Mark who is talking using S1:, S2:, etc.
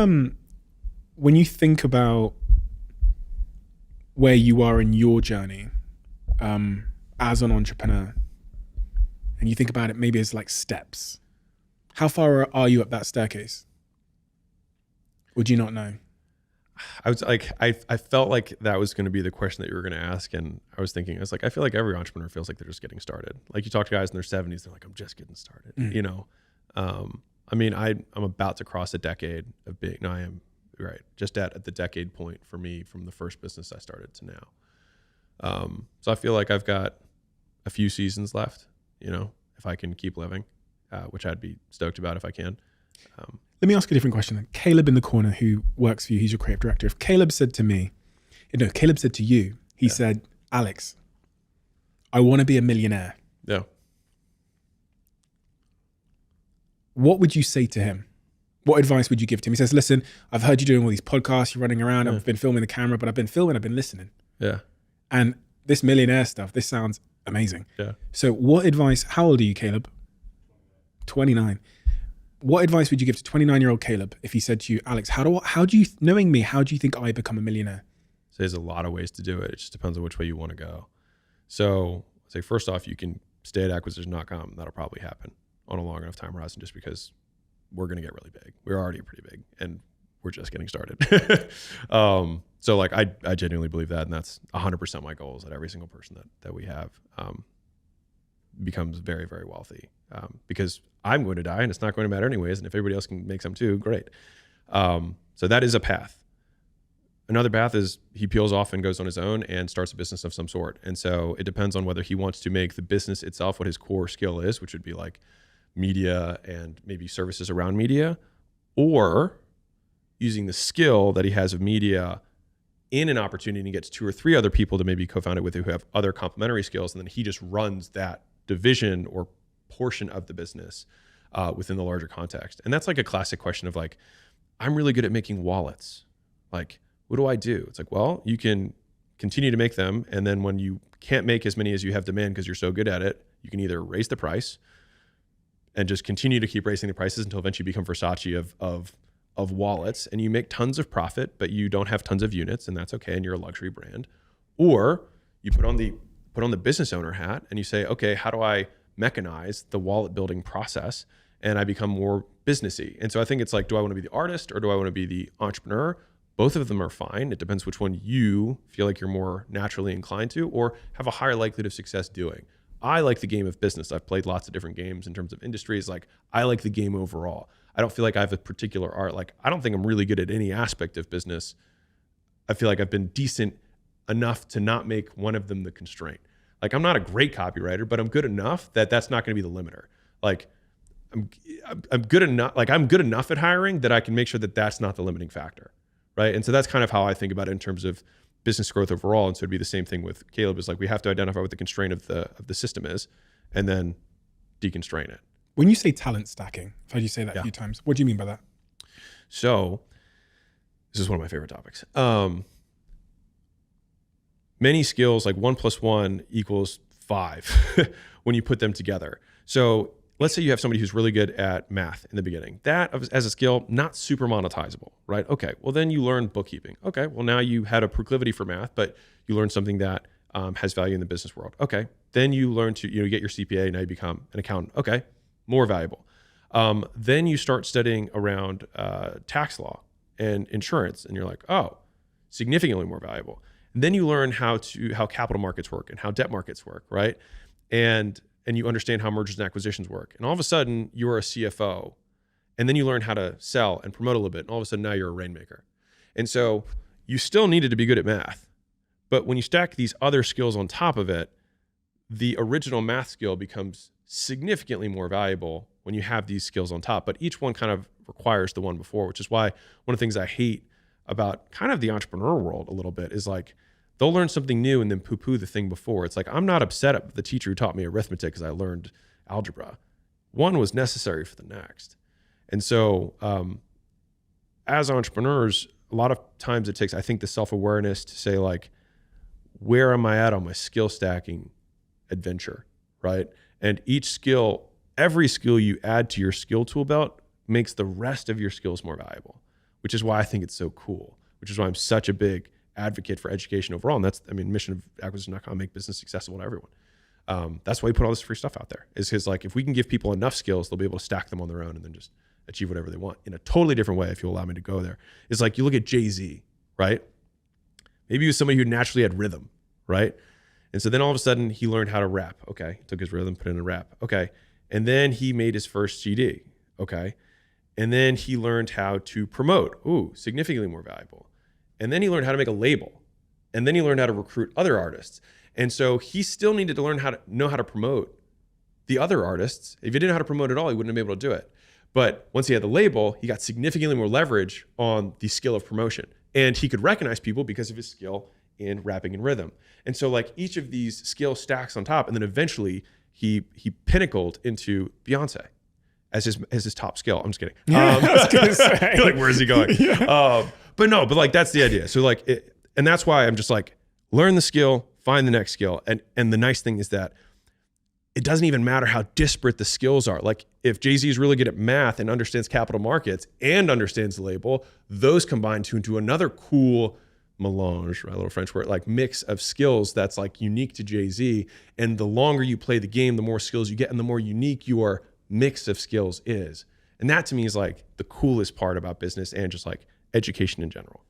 S1: When you think about where you are in your journey as an entrepreneur, and you think about it maybe as like steps, how far are you up that staircase? Would you not know?
S2: I was like, I felt like that was going to be the question that you were going to ask. And I was thinking, I was like, I feel like every entrepreneur feels like they're just getting started. Like you talk to guys in their 70s, they're like, I'm just getting started, you know? I mean, I'm about to cross a decade of being, no, I am right. Just at the decade point for me from the first business I started to now. So I feel like I've got a few seasons left, you know, if I can keep living, which I'd be stoked about if I can.
S1: Let me ask a different question then. Caleb in the corner who works for you, he's your creative director. If Caleb said to me, Caleb said to you, he said, Alex, I want to be a millionaire.
S2: Yeah.
S1: What would you say to him? What advice would you give to him? He says, listen, I've heard you doing all these podcasts, you're running around, I've been filming the camera, but I've been filming, I've been listening.
S2: Yeah.
S1: And this millionaire stuff, this sounds amazing.
S2: Yeah.
S1: So what advice, how old are you, Caleb? 29. What advice would you give to 29-year-old Caleb if he said to you, Alex, how do you, knowing me, how do you think I become a millionaire?
S2: So there's a lot of ways to do it. It just depends on which way you want to go. So I'd say first off, you can stay at acquisition.com. That'll probably happen on a long enough time horizon just because we're going to get really big. We're already pretty big and we're just getting started. So like I genuinely believe that, and that's 100% my goal is that every single person that we have becomes very, very wealthy because I'm going to die and it's not going to matter anyways. And if everybody else can make some too, great. So that is a path. Another path is he peels off and goes on his own and starts a business of some sort. And so it depends on whether he wants to make the business itself what his core skill is, which would be like media and maybe services around media, or using the skill that he has of media in an opportunity and gets 2 or 3 other people to maybe co-found it with who have other complementary skills. And then he just runs that division or portion of the business within the larger context. And that's like a classic question of like, I'm really good at making wallets. Like, what do I do? It's like, well, you can continue to make them. And then when you can't make as many as you have demand because you're so good at it, you can either raise the price and just continue to keep raising the prices until eventually you become Versace of wallets and you make tons of profit, but you don't have tons of units, and that's okay. And you're a luxury brand. Or you put on the business owner hat and you say, okay, how do I mechanize the wallet building process? And I become more businessy. And so I think it's like, do I want to be the artist or do I want to be the entrepreneur? Both of them are fine. It depends which one you feel like you're more naturally inclined to or have a higher likelihood of success doing. I like the game of business. I've played lots of different games in terms of industries. Like I like the game overall. I don't feel like I have a particular art. Like I don't think I'm really good at any aspect of business. I feel like I've been decent enough to not make one of them the constraint. Like I'm not a great copywriter, but I'm good enough that that's not going to be the limiter. Like I'm good enough. Like I'm good enough at hiring that I can make sure that that's not the limiting factor, right? And so that's kind of how I think about it in terms of business growth overall. And so it'd be the same thing with Caleb. Is like we have to identify what the constraint of the system is, and then deconstrain it.
S1: When you say talent stacking, I've heard you say that a few times. What do you mean by that?
S2: So this is one of my favorite topics. Many skills, like 1 + 1 = 5 when you put them together. So let's say you have somebody who's really good at math in the beginning. That as a skill, not super monetizable, right? Okay, well then you learn bookkeeping. Okay, well now you had a proclivity for math, but you learned something that has value in the business world. Okay, then you learn to get your CPA, now you become an accountant. Okay, more valuable. Then you start studying around tax law and insurance, and you're like, oh, significantly more valuable. And then you learn how capital markets work and how debt markets work, right? And you understand how mergers and acquisitions work. And all of a sudden, you're a CFO. And then you learn how to sell and promote a little bit. And all of a sudden, now you're a rainmaker. And so you still needed to be good at math. But when you stack these other skills on top of it, the original math skill becomes significantly more valuable when you have these skills on top. But each one kind of requires the one before, which is why one of the things I hate about kind of the entrepreneur world a little bit is like, they'll learn something new and then poo-poo the thing before. It's like, I'm not upset at the teacher who taught me arithmetic because I learned algebra. One was necessary for the next. And so as entrepreneurs, a lot of times it takes, I think, the self-awareness to say like, where am I at on my skill stacking adventure, right? And each skill, every skill you add to your skill tool belt makes the rest of your skills more valuable. which is why I think it's so cool, which is why I'm such a big advocate for education overall. And that's, I mean, mission of acquisition.com, make business accessible to everyone. That's why we put all this free stuff out there, is because like, if we can give people enough skills, they'll be able to stack them on their own and then just achieve whatever they want in a totally different way. If you allow me to go there, it's like, you look at Jay-Z, right? Maybe he was somebody who naturally had rhythm, right? And so then all of a sudden he learned how to rap. Okay. He took his rhythm, put it in a rap. Okay. And then he made his first CD. Okay. And then he learned how to promote. Ooh, significantly more valuable. And then he learned how to make a label. And then he learned how to recruit other artists. And so he still needed to learn how to know how to promote the other artists. If he didn't know how to promote at all, he wouldn't have been able to do it. But once he had the label, he got significantly more leverage on the skill of promotion. And he could recognize people because of his skill in rapping and rhythm. And so like, each of these skill stacks on top, and then eventually he pinnacled into Beyonce as his top skill. I'm just kidding.
S1: I was gonna say.
S2: Like, where is he going?
S1: Yeah.
S2: But like, that's the idea. So like, and that's why I'm just like, learn the skill, find the next skill. And the nice thing is that it doesn't even matter how disparate the skills are. Like, if Jay-Z is really good at math and understands capital markets and understands the label, those combine into another cool melange, right? A little French word, like mix of skills that's like unique to Jay-Z. And the longer you play the game, the more skills you get and the more unique your mix of skills is. And that to me is like the coolest part about business and just like education in general.